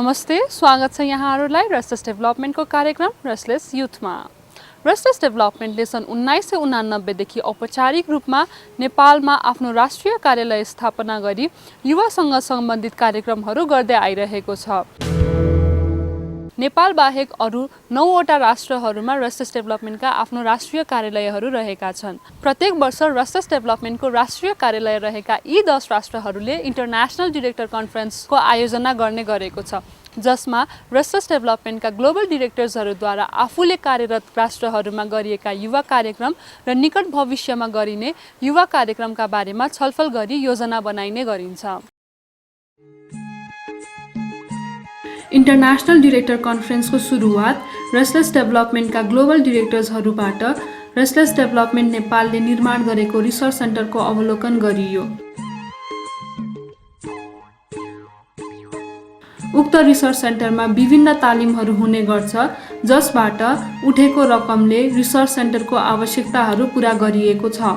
नमस्ते, स्वागत छ यहाँहरूलाई रेस्टलेस डेभलपमेन्टको कार्यक्रम रेस्टलेस युथमा। रेस्टलेस डेभलपमेन्टले सन् 1989 देखि औपचारिक रूपमा नेपालमा आफ्नो राष्ट्रिय कार्यालय स्थापना गरी युवासँग सम्बन्धित कार्यक्रमहरू गर्दै आइरहेको छ। नेपाल बाहेक अरू 9 वटा राष्ट्रहरूमा रेस्टलेस डेभलपमेन्टका आफ्नो राष्ट्रिय कार्यालयहरू रहेका छन्। प्रत्येक वर्ष रेस्टलेस डेभलपमेन्टको राष्ट्रिय कार्यालय रहेका यी 10 राष्ट्रहरूले इन्टरनेसनल डिरेक्टर कन्फरेन्सको आयोजना गर्ने गरेको छ, जसमा रेस्टलेस डेभलपमेन्टका ग्लोबल डिरेक्टर्सहरूद्वारा आफूले कार्यरत राष्ट्रहरूमा गरिएका युवा कार्यक्रम र निकट भविष्यमा गरिने युवा कार्यक्रमका बारेमा छलफल गरी योजना बनाइने गरिन्छ। इन्टरनेसनल डिरेक्टर कन्फरेन्सको सुरुवात रेस्टलेस डेभलपमेन्टका ग्लोबल डिरेक्टर्सहरूबाट रेस्टलेस डेभलपमेन्ट नेपालले निर्माण गरेको रिसर्च सेन्टरको अवलोकन गरियो। उक्त रिसर्च सेन्टरमा विभिन्न तालिमहरू हुने गर्छ, जसबाट उठेको रकमले रिसर्च सेन्टरको आवश्यकताहरू पूरा गरिएको छ।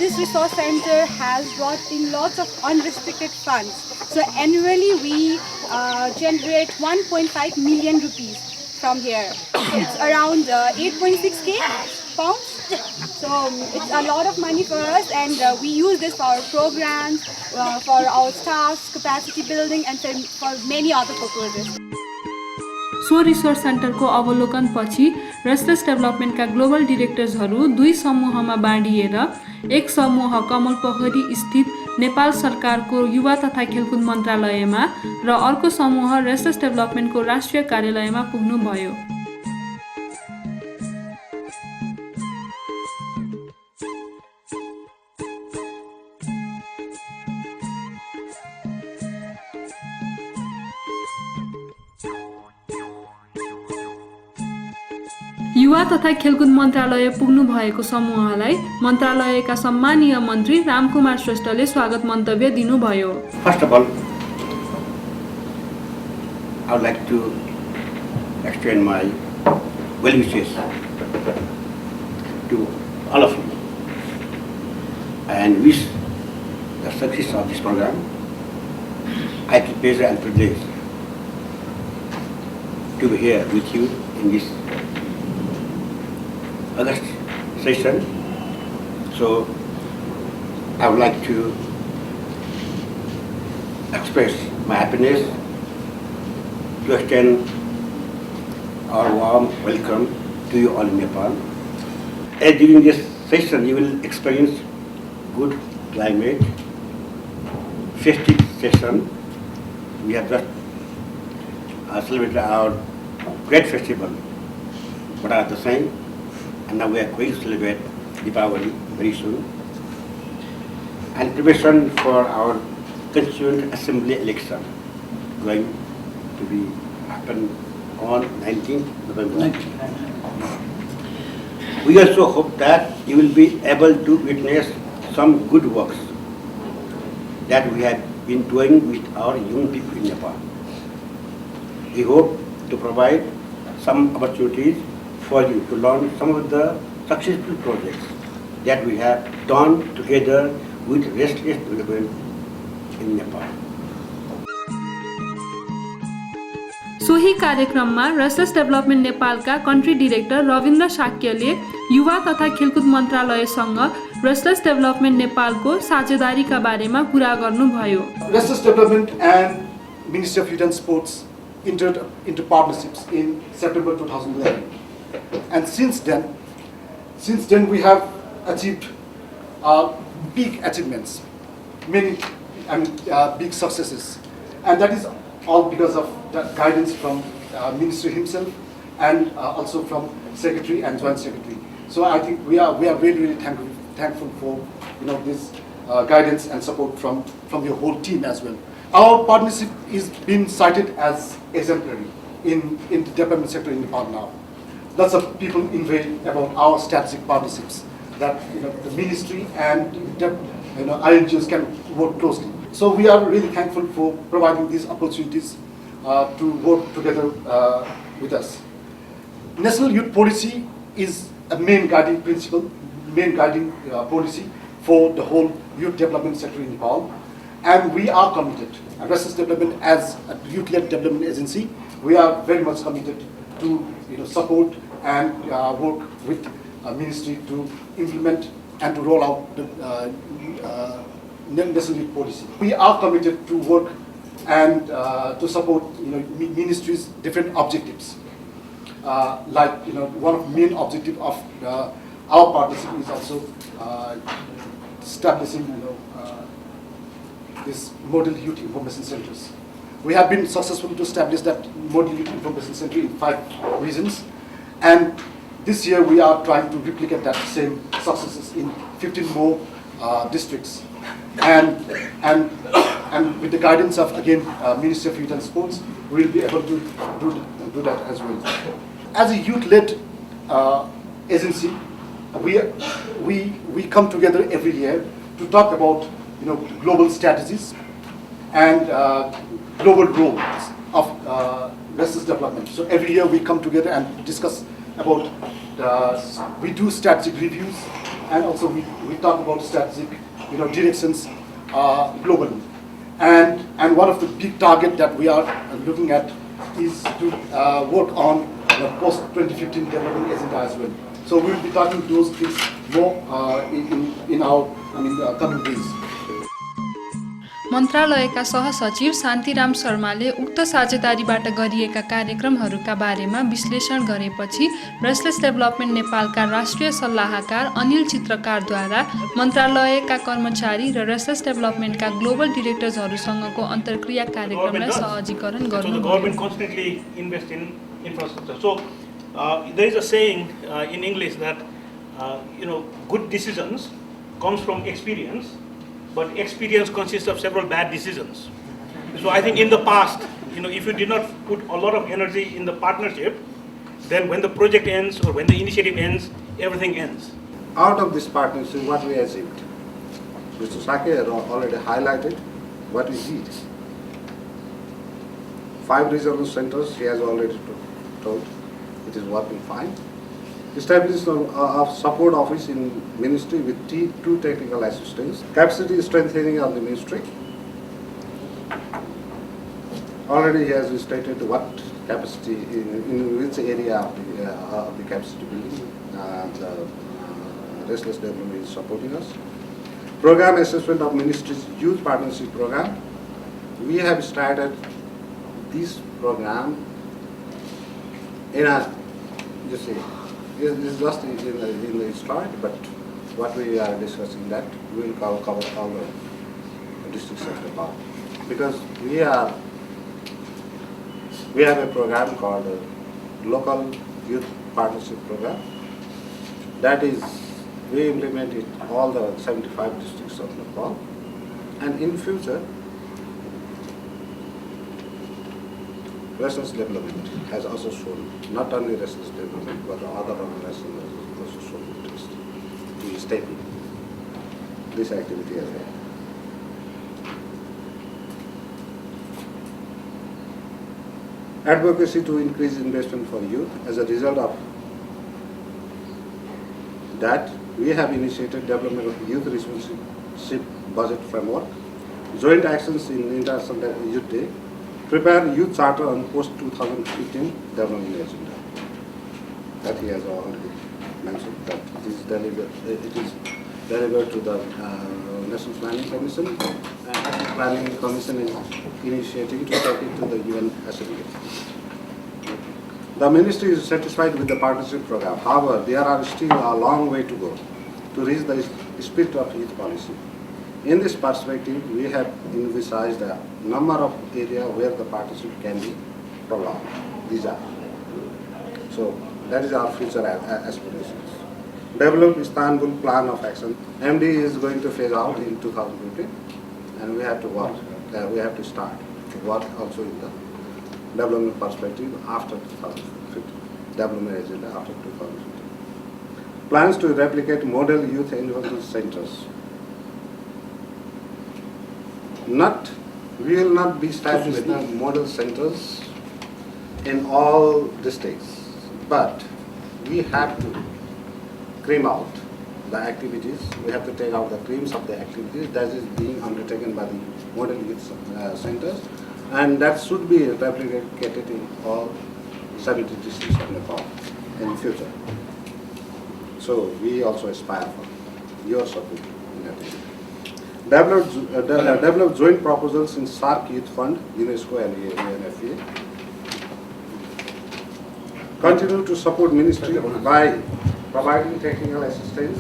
This resource center has brought in lots of unrestricted funds. So annually we generate 1.5 million rupees from here. It's around 8.6k pounds. So it's a lot of money for us, and we use this for our programs, for our staff's capacity building, and for many other purposes. So research सेन्टरको अवलोकनपछि restless डेभलपमेन्टका global डिरेक्टर्सहरू 2 समूहमा बाँडिएर एक समूह कमल पोखरी स्थित नेपाल सरकारको युवा तथा खेलकुद मन्त्रालयमा र अर्को समूह रेस्टलेस डेभलपमेन्टको राष्ट्रिय कार्यालयमा पुग्नुभयो। युवा तथा खेलकुद मन्त्रालय पुग्नु भएको समूहलाई मन्त्रालयका सम्मानीय मन्त्री रामकुमार श्रेष्ठले स्वागत मन्तव्य दिनुभयो। First of all, I would like to extend my well wishes to all of you and wish the success of this program. I feel pleasure and privilege to be here with you in this August session. So I would like to express my happiness to extend our warm welcome to you all in Nepal. And during this session you will experience good climate, festive session. We have just celebrated our great festival, but at the same, and now we are going to celebrate Deepavali very soon. And preparation for our Constituent Assembly election going to be happen on 19th November. We also hope that you will be able to witness some good works that we have been doing with our young people in Nepal. We hope to provide some opportunities for you to learn some of the successful projects that we have done together with Restless Development in Nepal. सोही कार्यक्रममा restless development नेपालका country director Ravindra शाक्यले युवा तथा खेलकुद मन्त्रालयसँग restless development नेपालको साझेदारीका बारेमा कुरा गर्नुभयो। Restless Development and Ministry of Youth and Sports entered into partnerships in September 2011. And since then we have achieved big achievements, many big successes, and that is all because of the guidance from Ministry himself and also from Secretary and Joint Secretary. So I think we are really thankful for this guidance and support from your whole team as well. Our partnership is being cited as exemplary in the development sector in Nepal now. Lots of people inquire about our strategic partnerships that the ministry and INGOs can work closely. So we are really thankful for providing these opportunities to work together with us. National Youth Policy is a main guiding principle, main guiding policy for the whole youth development sector in Nepal. And we are committed. Restless Development as a youth-led development agency, we are very much committed to support and work with ministry to implement and to roll out the national youth policy. We are committed to work and to support ministries' different objectives. Like one of the main objectives of our partnership is also establishing this model youth information centers. We have been successful to establish that model youth information center in 5 regions, and this year we are trying to replicate that same successes in 15 more districts, and with the guidance of again Ministry of Youth and Sports, we will be able to do that as well. As a youth-led agency, we come together every year to talk about global strategies and global roles of restless development. So every year we come together and discuss about we do strategic reviews, and also we talk about strategic directions globally. And one of the big target that we are looking at is to work on the post-2015 development agenda as well. So we will be talking those things more in our coming days. मन्त्रालयका सहसचिव शान्तिराम शर्माले उक्त साझेदारीबाट गरिएका कार्यक्रमहरूका बारेमा विश्लेषण गरेपछि restless development नेपालका राष्ट्रिय सल्लाहकार अनिल चित्रकारद्वारा मन्त्रालयका कर्मचारी र रेस्टलेस डेभलपमेन्टका ग्लोबल डिरेक्टर्सहरूसँगको अन्तर्क्रिया कार्यक्रमलाई सहजीकरण गर्नुभयो। There is a saying in English that good decisions comes from experience, but experience consists of several bad decisions. So I think in the past, if you did not put a lot of energy in the partnership, then when the project ends or when the initiative ends, everything ends. Out of this partnership, what we achieved? Mr. Sake already highlighted what we did. 5 regional centers, he has already told. It is working fine. Established a support office in ministry with 2 technical assistants. Capacity strengthening of the ministry. Already he has stated what capacity, in which area of the capacity building the Restless Development is supporting us. Program assessment of ministry's youth partnership program. We have started this program in a, you see, it's just in the start, but what we are discussing that we will cover all the districts of Nepal, because we have a program called Local Youth Partnership Program. That is, we implement it all the 75 districts of Nepal, and in future, Restless Development has also shown, not only Restless Development, but other organizations have also shown interest in stepping this activity as well. Advocacy to increase investment for youth. As a result of that, we have initiated development of youth responsive budget framework, joint actions in International Youth Day, prepare youth charter on post-2015 development agenda. That he has already mentioned, that it is delivered to the National Planning Commission, and National Planning Commission is initiating to take it to the UN Assembly. The Ministry is satisfied with the partnership program. However, there are still a long way to go to reach the spirit of youth policy. In this perspective, we have envisaged a number of areas where the partnership can be prolonged. These are. So that is our future aspirations. Develop Istanbul Plan of Action. MD is going to phase out in 2015, and we have to work. We have to start to work also in the development perspective after 2015. Development agenda after 2015. Plans to replicate model youth innovation centers. We will not be establishing model centers in all districts, but we have to cream out the activities. We have to take out the creams of the activities that is being undertaken by the model youth centers, and that should be replicated in all 70 districts of Nepal in future. So we also aspire for your support in that area. Develop joint proposals in SARC Youth Fund, UNESCO and UNFPA. Continue to support ministry by providing technical assistance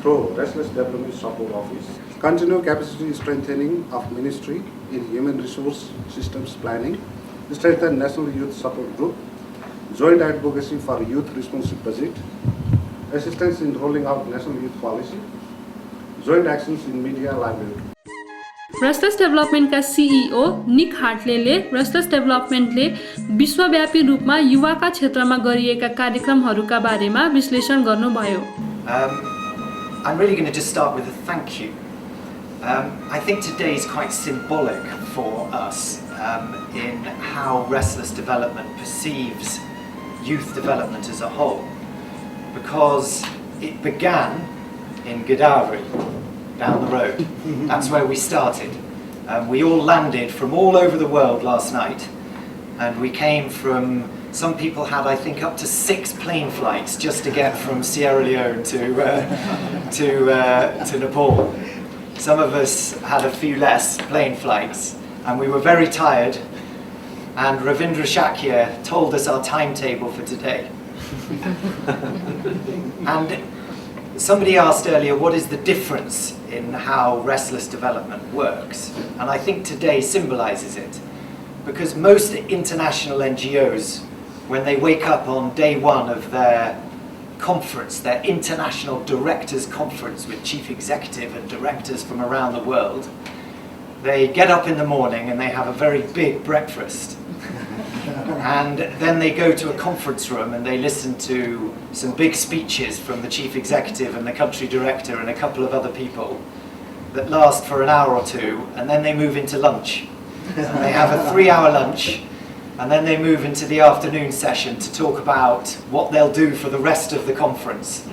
through Restless Development Support Office. Continue capacity strengthening of ministry in human resource systems planning. Strengthen National Youth Support Group. Joint advocacy for youth responsive budget. Assistance in rolling out national youth policy. Joint actions in media livelihood. Restless डेभलपमेन्टका CEO Nick हार्टलेले restless डेभलपमेन्टले विश्वव्यापी रूपमा युवाका क्षेत्रमा गरिएका कार्यक्रमहरूका बारेमा विश्लेषण गर्नुभयो। I'm really going to just start with a thank you. I think today is quite symbolic for us in how Restless Development perceives youth development as a whole, because it began in Godavari, down the road. That's where we started. We all landed from all over the world last night, and we came from, some people had I think up to 6 plane flights just to get from Sierra Leone to Nepal. Some of us had a few less plane flights, and we were very tired, and Ravindra Shakya told us our timetable for today. And somebody asked earlier, what is the difference in how Restless Development works? And I think today symbolizes it. Because most international NGOs, when they wake up on day one of their conference, their international directors conference with chief executive and directors from around the world, they get up in the morning and they have a very big breakfast. And then they go to a conference room and they listen to some big speeches from the chief executive and the country director and a couple of other people that last for an hour or two, and then they move into lunch. And they have a 3-hour lunch, and then they move into the afternoon session to talk about what they'll do for the rest of the conference.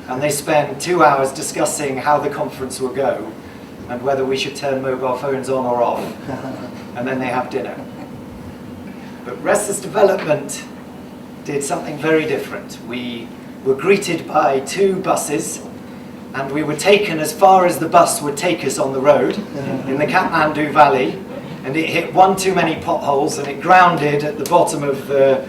And they spend 2 hours discussing how the conference will go and whether we should turn mobile phones on or off. And then they have dinner. But Restless Development did something very different. We were greeted by 2 buses, and we were taken as far as the bus would take us on the road in the Kathmandu Valley, and it hit one too many potholes and it grounded at the bottom of the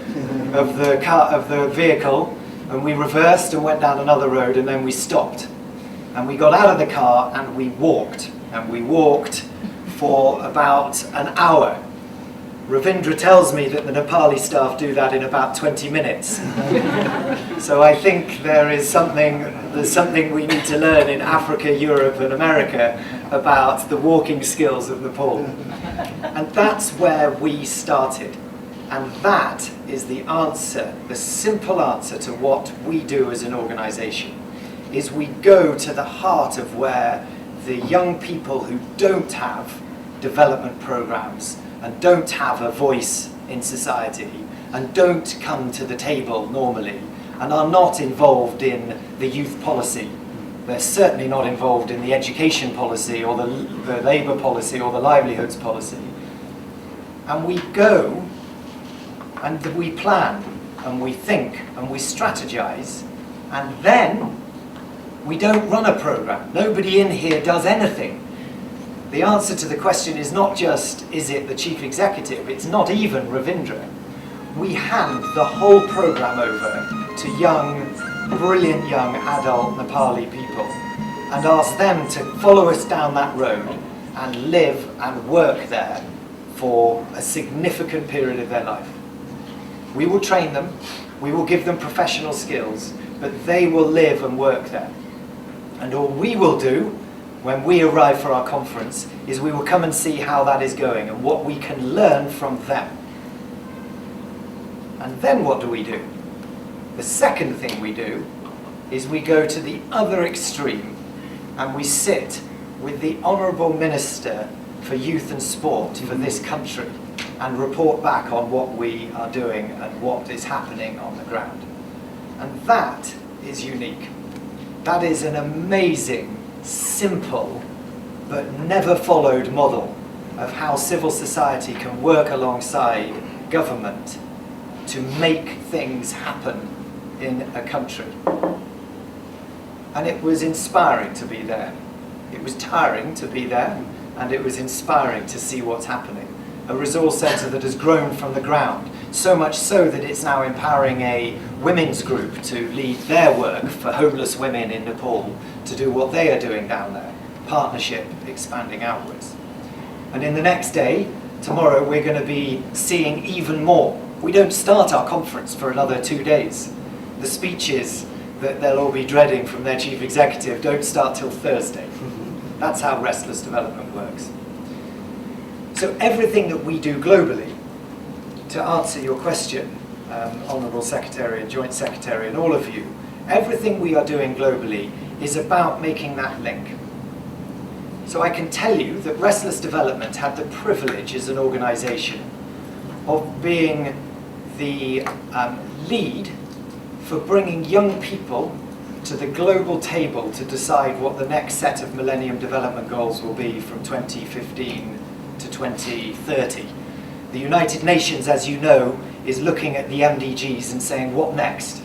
vehicle, and we reversed and went down another road, and then we stopped. And we got out of the car and we walked for about an hour. Ravindra tells me that the Nepali staff do that in about 20 minutes. So I think there's something we need to learn in Africa, Europe and America about the walking skills of Nepal. And that's where we started. And that is the answer, the simple answer to what we do as an organization, is we go to the heart of where the young people who don't have development programs and don't have a voice in society and don't come to the table normally and are not involved in the youth policy. They're certainly not involved in the education policy or the labour policy or the livelihoods policy. And we go and we plan and we think and we strategize, and then we don't run a program. Nobody in here does anything. The answer to the question is not just, is it the chief executive? It's not even Ravindra. We hand the whole program over to young, brilliant young adult Nepali people and ask them to follow us down that road and live and work there for a significant period of their life. We will train them, we will give them professional skills, but they will live and work there. And all we will do when we arrive for our conference is we will come and see how that is going and what we can learn from them. And then what do we do? The second thing we do is we go to the other extreme and we sit with the Honourable Minister for Youth and Sport for this country and report back on what we are doing and what is happening on the ground. And that is unique. That is an amazing, simple, but never followed model of how civil society can work alongside government to make things happen in a country. And it was inspiring to be there. It was tiring to be there, and it was inspiring to see what's happening. A resource centre that has grown from the ground, so much so that it's now empowering a women's group to lead their work for homeless women in Nepal to do what they are doing down there. Partnership expanding outwards. And in the next day, tomorrow, we're going to be seeing even more. We don't start our conference for another 2 days. The speeches that they'll all be dreading from their chief executive don't start till Thursday. That's how Restless Development works. So everything that we do globally, to answer your question, Honourable Secretary and Joint Secretary and all of you, everything we are doing globally is about making that link. So I can tell you that Restless Development had the privilege as an organisation of being the lead for bringing young people to the global table to decide what the next set of Millennium Development Goals will be from 2015 to 2030. The United Nations, as you know, is looking at the MDGs and saying, what next?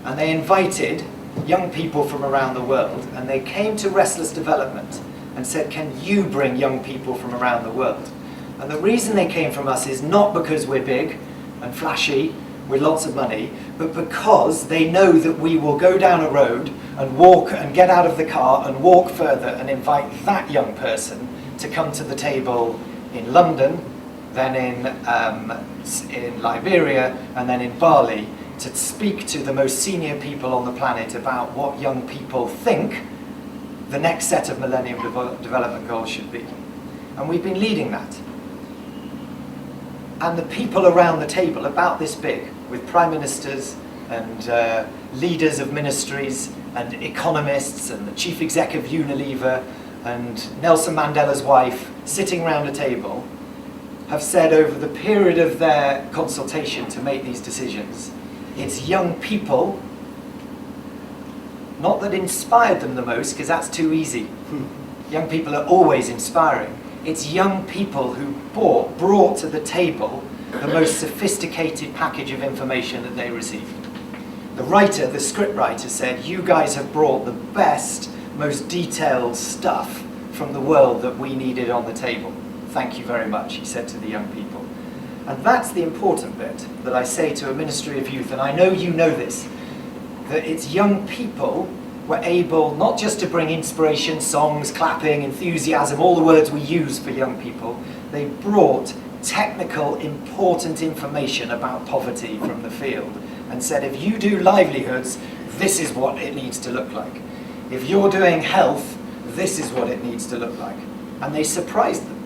And they invited young people from around the world, and they came to Restless Development and said, can you bring young people from around the world? And the reason they came from us is not because we're big and flashy with lots of money, but because they know that we will go down a road and walk and get out of the car and walk further and invite that young person to come to the table in London, then in Liberia, and then in Bali, to speak to the most senior people on the planet about what young people think the next set of Millennium Development Goals should be. And we've been leading that. And the people around the table, about this big, with prime ministers and leaders of ministries and economists and the chief exec of Unilever and Nelson Mandela's wife sitting around a table, have said over the period of their consultation to make these decisions, it's young people, not that inspired them the most, because that's too easy. Young people are always inspiring. It's young people who brought to the table the most sophisticated package of information that they received. The writer, the script writer, said, you guys have brought the best, most detailed stuff from the world that we needed on the table. Thank you very much, he said to the young people. And that's the important bit that I say to a Ministry of Youth, and I know you know this, that it's young people were able not just to bring inspiration, songs, clapping, enthusiasm, all the words we use for young people, they brought technical, important information about poverty from the field and said, if you do livelihoods, this is what it needs to look like. If you're doing health, this is what it needs to look like. And they surprised them.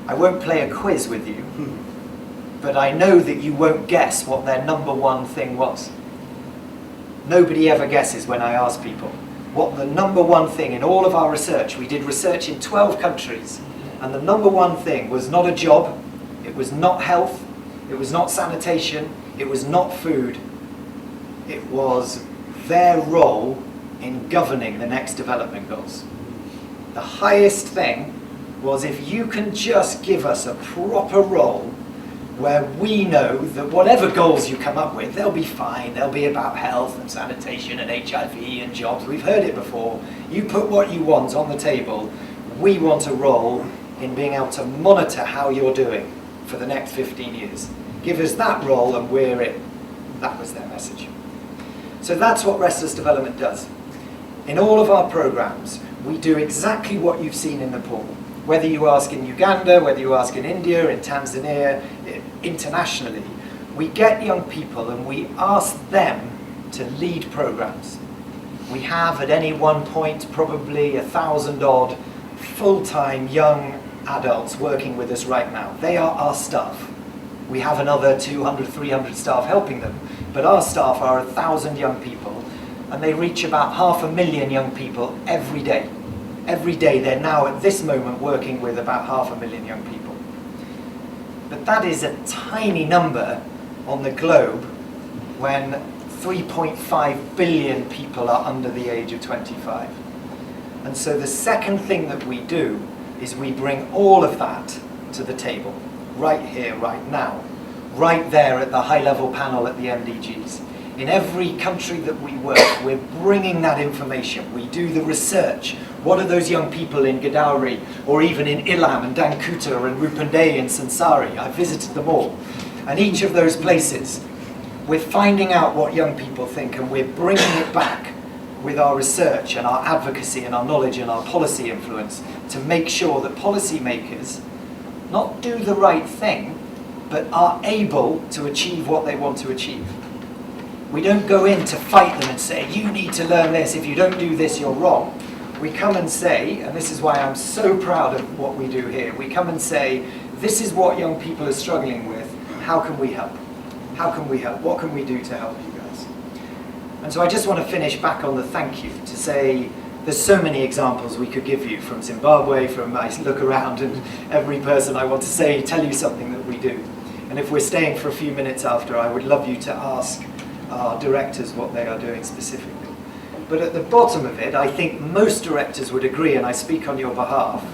I won't play a quiz with you, but I know that you won't guess what their number one thing was. Nobody ever guesses when I ask people what the number one thing in all of our research. We did research in 12 countries, and the number one thing was not a job, it was not health, it was not sanitation, it was not food. It was their role in governing the next development goals. The highest thing was, if you can just give us a proper role where we know that whatever goals you come up with, they'll be fine, they'll be about health and sanitation and HIV and jobs, we've heard it before. You put what you want on the table, we want a role in being able to monitor how you're doing for the next 15 years. Give us that role and we're it. That was their message. So that's what Restless Development does. In all of our programs, we do exactly what you've seen in Nepal. Whether you ask in Uganda, whether you ask in India, in Tanzania, internationally, we get young people and we ask them to lead programs. We have at any one point probably 1,000 odd full-time young adults working with us right now. They are our staff. We have another 200, 300 staff helping them, but our staff are 1,000 young people, and they reach about 500,000 young people every day. Every day they're now at this moment working with about 500,000 young people. But that is a tiny number on the globe when 3.5 billion people are under the age of 25. And so the second thing that we do is we bring all of that to the table, right here, right now, right there at the high-level panel at the MDGs. In every country that we work, we're bringing that information. We do the research. What are those young people in Godavari, or even in Ilam and Dankuta and Rupandey and Sansari? I've visited them all. And each of those places, we're finding out what young people think, and we're bringing it back with our research and our advocacy and our knowledge and our policy influence to make sure that policymakers not do the right thing, but are able to achieve what they want to achieve. We don't go in to fight them and say, you need to learn this, if you don't do this, you're wrong. We come and say, and this is why I'm so proud of what we do here, we come and say, this is what young people are struggling with, how can we help? How can we help? What can we do to help you guys? And so I just want to finish back on the thank you, to say there's so many examples we could give you from Zimbabwe, from I look around and every person I want to say, tell you something that we do. And if we're staying for a few minutes after, I would love you to ask our directors what they are doing specifically. But at the bottom of it, I think most directors would agree, and I speak on your behalf,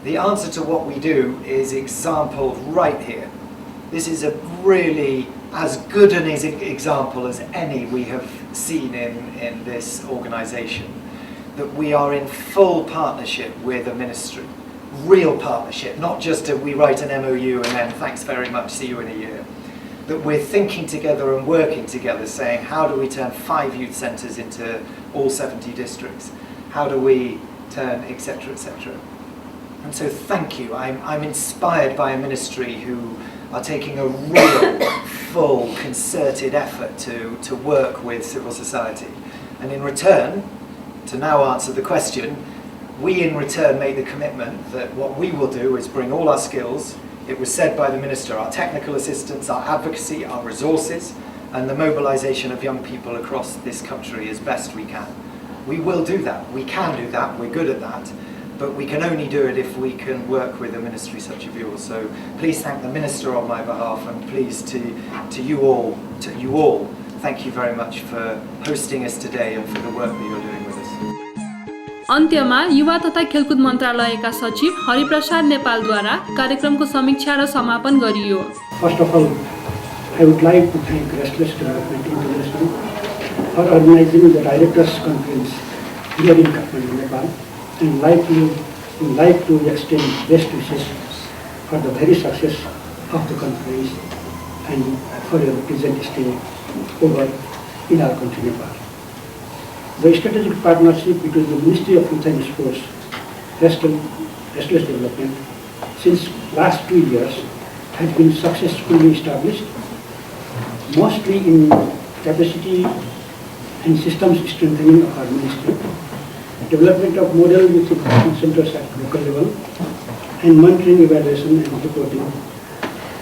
the answer to what we do is example right here. This is a really as good an example as any we have seen in this organisation, that we are in full partnership with a ministry, real partnership, not just we write an MOU and then thanks very much, see you in a year. That we're thinking together and working together, saying how do we turn 5 youth centres into all 70 districts? How do we turn, etc., etc. And so thank you. I'm inspired by a ministry who are taking a real, full, concerted effort to work with civil society. And in return, to now answer the question, we in return made the commitment that what we will do is bring all our skills. It was said by the Minister, our technical assistance, our advocacy, our resources, and the mobilisation of young people across this country as best we can. We will do that. We can do that. We're good at that. But we can only do it if we can work with a ministry such as yours. So please thank the Minister on my behalf, and please to you all, thank you very much for hosting us today and for the work that you're doing with us. अन्त्यमा युवा तथा खेलकुद मन्त्रालयका सचिव हरिप्रसाद नेपालद्वारा कार्यक्रमको समीक्षा र समापन गरियो। First of all, I would like to thank Restless Development International for organizing the Directors' Conference here in Kathmandu, Nepal, and like to extend best wishes for the very success of the conference and for your present stay over in our country, Nepal. The strategic partnership between the Ministry of Youth and Sports, Restless Development, since last 2 years has been successfully established, mostly in capacity and systems strengthening of our ministry, development of model youth education centers at local level, and monitoring, evaluation and reporting.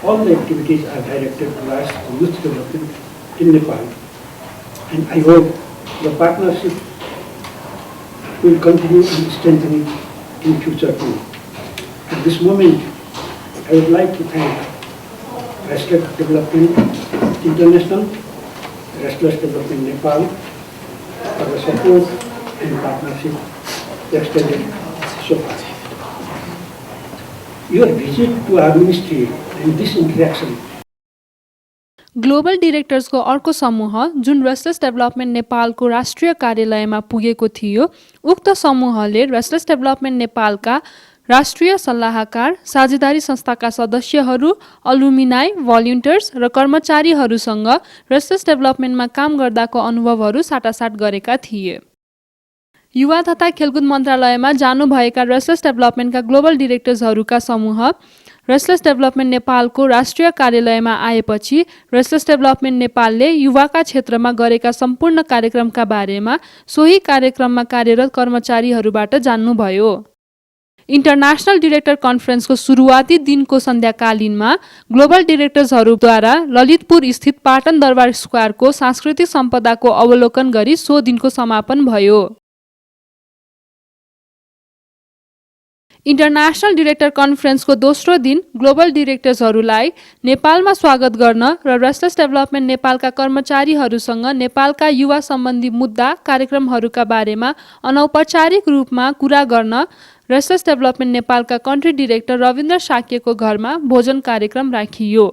All the activities are directed towards youth development in Nepal, and I hope the partnership will continue and strengthen in future too. At this moment, I would like to thank Restless Development International, Restless Development Nepal for the support and partnership extended so far. Your visit to our ministry and this interaction global डिरेक्टर्सको अर्को समूह जुन restless development नेपालको राष्ट्रिय कार्यालयमा पुगेको थियो, उक्त समूहले रेस्टलेस डेभलपमेन्ट नेपालका राष्ट्रिय सल्लाहकार, साझेदारी संस्थाका सदस्यहरू, अलुमिनाई, भलिन्टियर्स र कर्मचारीहरूसँग रेस्टलेस डेभलपमेन्टमा काम गर्दाको अनुभवहरू साटासाट गरेका थिए। युवा तथा खेलकुद मन्त्रालयमा जानुभएका रेस्टलेस डेभलपमेन्टका ग्लोबल डिरेक्टर्सहरूका समूह रेस्टलेस डेभलपमेन्ट नेपालको राष्ट्रिय कार्यालयमा आएपछि रेस्टलेस डेभलपमेन्ट नेपालले युवाका क्षेत्रमा गरेका सम्पूर्ण कार्यक्रमका बारेमा सोही कार्यक्रममा कार्यरत कर्मचारीहरूबाट जान्नुभयो। इन्टरनेसनल डिरेक्टर कन्फरेन्सको सुरुवाती दिनको सन्ध्याकालीनमा ग्लोबल डिरेक्टर्सहरूद्वारा ललितपुर स्थित पाटन दरबार स्क्वायरको सांस्कृतिक सम्पदाको अवलोकन गरी सो दिनको समापन भयो। इन्टरनेसनल डिरेक्टर कन्फरेन्सको दोस्रो दिन ग्लोबल डिरेक्टर्सहरूलाई नेपालमा स्वागत गर्न र रेस्टलेस डेभलपमेन्ट नेपालका कर्मचारीहरूसँग नेपालका युवा सम्बन्धी मुद्दा कार्यक्रमहरूका बारेमा अनौपचारिक रूपमा कुरा गर्न रेस्टलेस डेभलपमेन्ट नेपालका कन्ट्री डिरेक्टर रविन्द्र साक्यको घरमा भोजन कार्यक्रम राखियो।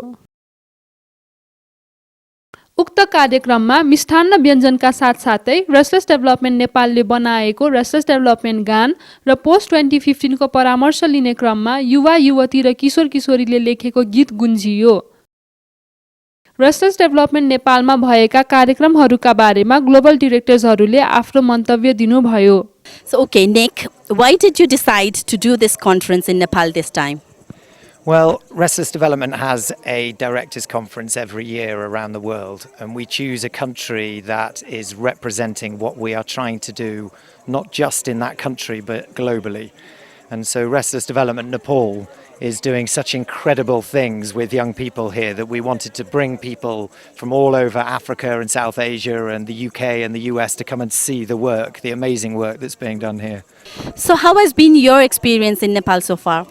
उक्त कार्यक्रममा मिष्ठान्न व्यञ्जनका साथसाथै रेस्टलेस डेभलपमेन्ट नेपालले बनाएको रेस्टलेस डेभलपमेन्ट गान र पोस्ट 2015 को परामर्श लिने क्रममा युवा युवती र किशोर किशोरीले लेखेको गीत गुन्जियो। रेस्टलेस डेभलपमेन्ट नेपालमा भएका कार्यक्रमहरूका बारेमा ग्लोबल डिरेक्टर्सहरूले आफ्नो मन्तव्य दिनुभयो। So okay, Nick, why did you decide to do this conference in Nepal this time? Well, Restless Development has a directors' conference every year around the world, and we choose a country that is representing what we are trying to do, not just in that country, but globally. And so Restless Development Nepal is doing such incredible things with young people here that we wanted to bring people from all over Africa and South Asia and the UK and the US to come and see the work, the amazing work that's being done here. So how has been your experience in Nepal so far?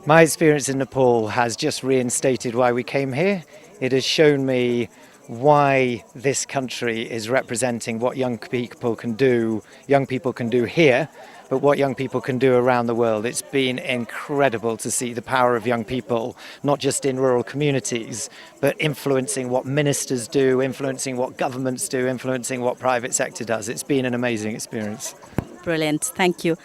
My experience in Nepal has just reinstated why we came here. It has shown me why this country is representing what young people can do here, but what young people can do around the world. It's been incredible to see the power of young people, not just in rural communities, but influencing what ministers do, influencing what governments do, influencing what private sector does. It's been an amazing experience. Brilliant, thank you.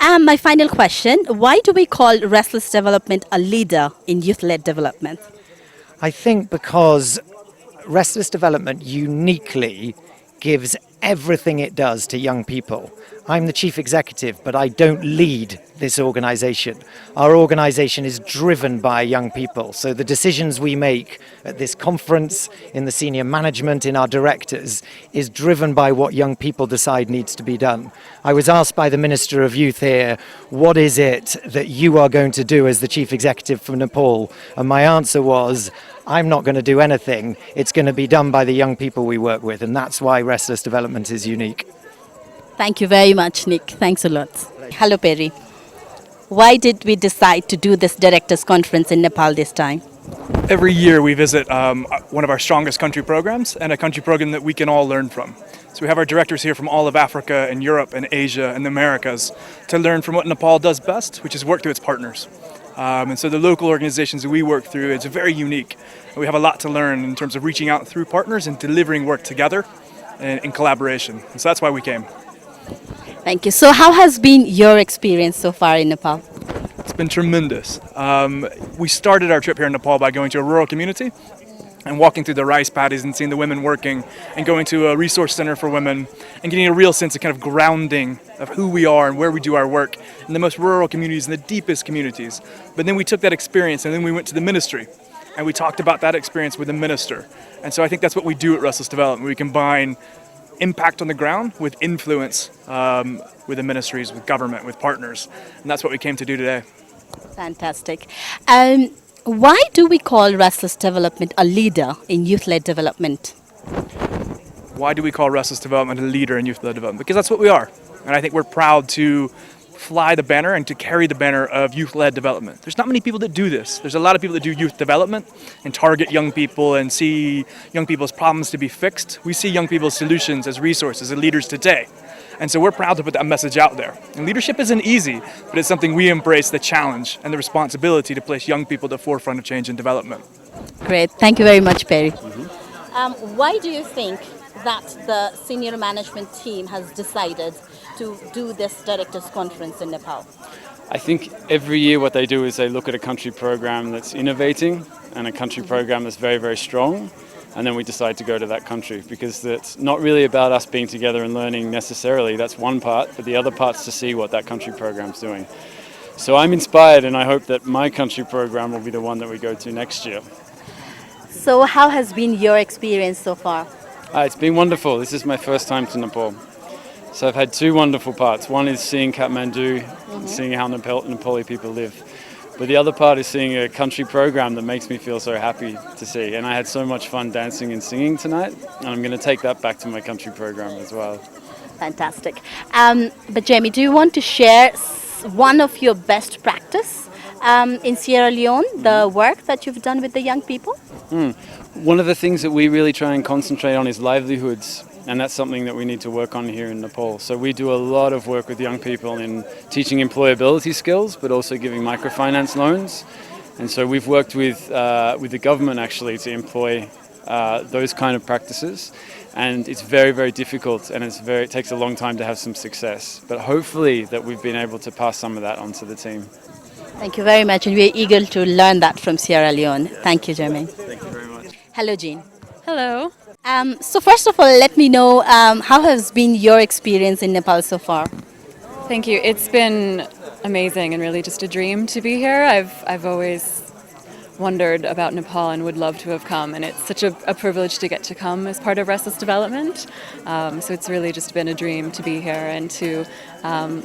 My final question, why do we call Restless Development a leader in youth-led development? I think because Restless Development uniquely gives everything it does to young people. I'm the chief executive, but I don't lead this organisation. Our organisation is driven by young people. So the decisions we make at this conference, in the senior management, in our directors, is driven by what young people decide needs to be done. I was asked by the Minister of Youth here, what is it that you are going to do as the chief executive for Nepal? And my answer was, I'm not going to do anything. It's going to be done by the young people we work with, and that's why Restless Development is unique. Thank you very much, Nick. Thanks a lot. Hello, Perry. Why did we decide to do this directors conference in Nepal this time? Every year we visit one of our strongest country programs, and a country program that we can all learn from. So we have our directors here from all of Africa and Europe and Asia and the Americas to learn from what Nepal does best, which is work through its partners. And so the local organizations that we work through, it's very unique. We have a lot to learn in terms of reaching out through partners and delivering work together and in collaboration. And so that's why we came. Thank you. So how has been your experience so far in Nepal? It's been tremendous. We started our trip here in Nepal by going to a rural community and walking through the rice paddies and seeing the women working, and going to a resource center for women and getting a real sense of kind of grounding of who we are and where we do our work in the most rural communities and the deepest communities. But then we took that experience and then we went to the ministry and we talked about that experience with the minister. And so I think that's what we do at Restless Development. We combine impact on the ground with influence with the ministries, with government, with partners. And that's what we came to do today. Fantastic. Why do we call Restless Development a leader in youth-led development? Why do we call Restless Development a leader in youth-led development? Because that's what we are. And I think we're proud to fly the banner and to carry the banner of youth-led development. There's not many people that do this. There's a lot of people that do youth development and target young people and see young people's problems to be fixed. We see young people's solutions as resources and leaders today. And so we're proud to put that message out there. And leadership isn't easy, but it's something we embrace, the challenge and the responsibility to place young people at the forefront of change and development. Great. Thank you very much, Perry. Why do you think that the senior management team has decided to do this directors conference in Nepal? I think every year what they do is they look at a country program that's innovating and a country program that's very, very strong, and then we decide to go to that country, because it's not really about us being together and learning necessarily. That's one part, but the other part's to see what that country program's doing. So I'm inspired, and I hope that my country program will be the one that we go to next year. So how has been your experience so far? It's been wonderful. This is my first time to Nepal. So I've had two wonderful parts. One is seeing Kathmandu, seeing how Nepali people live. But the other part is seeing a country program that makes me feel so happy to see. And I had so much fun dancing and singing tonight, and I'm going to take that back to my country program as well. Fantastic. But Jamie, do you want to share what's one of your best practice in Sierra Leone, the work that you've done with the young people? One of the things that we really try and concentrate on is livelihoods, and that's something that we need to work on here in Nepal. So we do a lot of work with young people in teaching employability skills, but also giving microfinance loans. And so we've worked with the government actually to employ those kind of practices. And it's very, very difficult, and it takes a long time to have some success. But hopefully that we've been able to pass some of that on to the team. Thank you very much, and we're eager to learn that from Sierra Leone. Thank you, Jermaine. Thank you very much. Hello, Jean. Hello. So first of all, let me know how has been your experience in Nepal so far? Thank you. It's been amazing and really just a dream to be here. I've always wondered about Nepal and would love to have come, and it's such a privilege to get to come as part of Restless Development. So it's really just been a dream to be here and to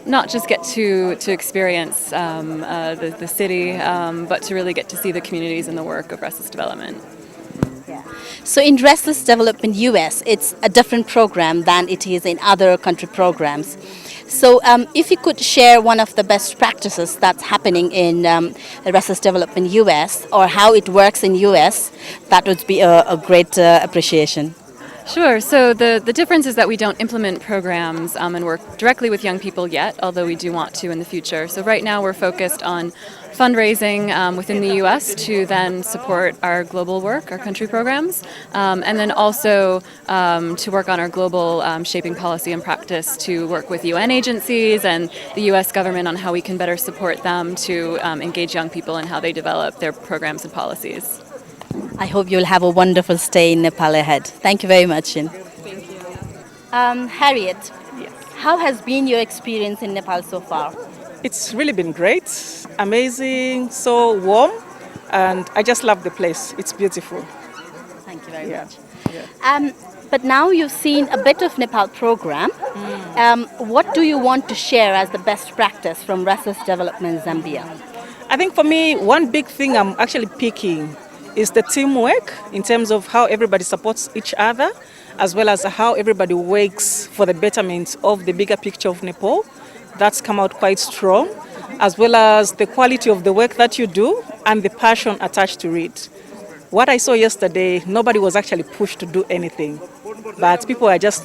not just get to experience the city, but to really get to see the communities and the work of Restless Development. So in Restless Development US, it's a different program than it is in other country programs. So if you could share one of the best practices that's happening in Restless Development US, or how it works in US, that would be a great appreciation. Sure. So the difference is that we don't implement programs and work directly with young people yet, although we do want to in the future. So right now we're focused on fundraising within the U.S. to then support our global work, our country programs, and then also to work on our global shaping policy and practice to work with UN agencies and the U.S. government on how we can better support them to engage young people in how they develop their programs and policies. I hope you'll have a wonderful stay in Nepal ahead. Thank you very much, Shin. Thank you. Harriet, Yes. how has been your experience in Nepal so far? It's really been great, amazing, so warm, and I just love the place. It's beautiful. Thank you very Yeah. much. Yeah. But now you've seen a bit of Nepal program. What do you want to share as the best practice from Restless Development Zambia? I think for me, one big thing I'm actually picking is the teamwork in terms of how everybody supports each other, as well as how everybody works for the betterment of the bigger picture of Nepal. That's come out quite strong, as well as the quality of the work that you do and the passion attached to it. What I saw yesterday, nobody was actually pushed to do anything, but people are just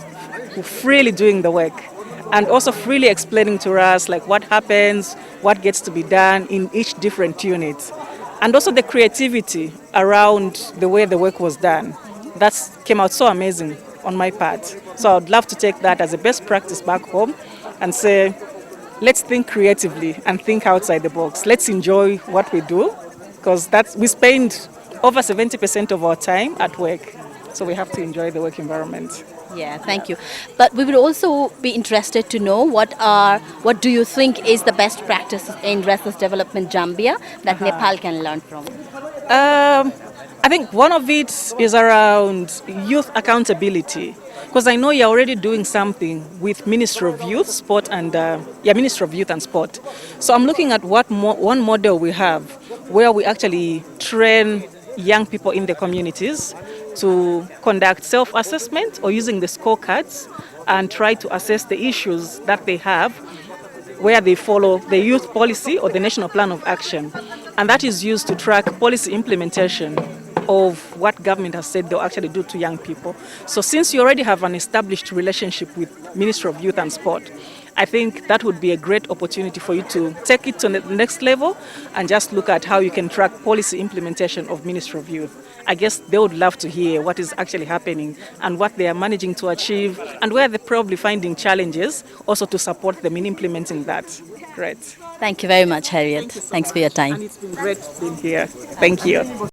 freely doing the work and also freely explaining to us like what happens, what gets to be done in each different unit. And also the creativity around the way the work was done. That came out so amazing on my part. So I'd love to take that as a best practice back home and say, let's think creatively and think outside the box. Let's enjoy what we do, because we spend over 70% of our time at work. So we have to enjoy the work environment. Yeah, thank you. But we would also be interested to know what do you think is the best practice in Restless Development Zambia that Nepal can learn from? I think one of it is around youth accountability, because I know you're already doing something with Ministry of Youth, Sport and Ministry of Youth and Sport. So I'm looking at one model we have where we actually train young people in the communities to conduct self-assessment or using the scorecards and try to assess the issues that they have where they follow the youth policy or the national plan of action. And that is used to track policy implementation of what government has said they'll actually do to young people. So since you already have an established relationship with Ministry of Youth and Sport, I think that would be a great opportunity for you to take it to the next level and just look at how you can track policy implementation of Ministry of Youth. I guess they would love to hear what is actually happening and what they are managing to achieve and where they're probably finding challenges, also to support them in implementing that. Great. Thank you very much, Harriet. Thanks for your time. And it's been great being here. Thank you.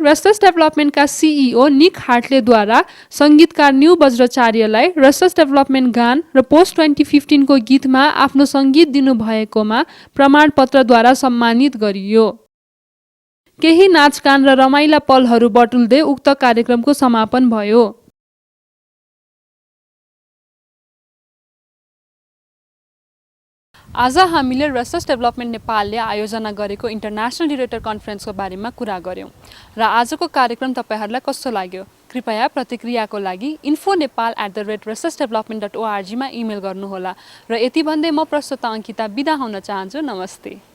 Restless डेभलपमेन्टका CEO Nick हार्टलेद्वारा सङ्गीतकार न्यू बज्राचार्यलाई restless development गान र post 2015 को गीतमा आफ्नो सङ्गीत दिनुभएकोमा प्रमाणपत्रद्वारा सम्मानित गरियो। केही नाचगान र रमाइला पलहरू बटुल्दै उक्त कार्यक्रमको समापन भयो। आज हामीले रेस्टलेस डेभलपमेन्ट नेपालले आयोजना गरेको इन्टरनेसनल डिरेक्टर कन्फरेन्सको बारेमा कुरा गर्यौं र आजको कार्यक्रम तपाईहरुलाई कस्तो लाग्यो कृपया प्रतिक्रियाको लागि info.nepal@restlessdevelopment.org मा इमेल गर्नुहोला र यति भन्दै म प्रस्तुता अंकिता बिदा हुन चाहन्छु। नमस्ते।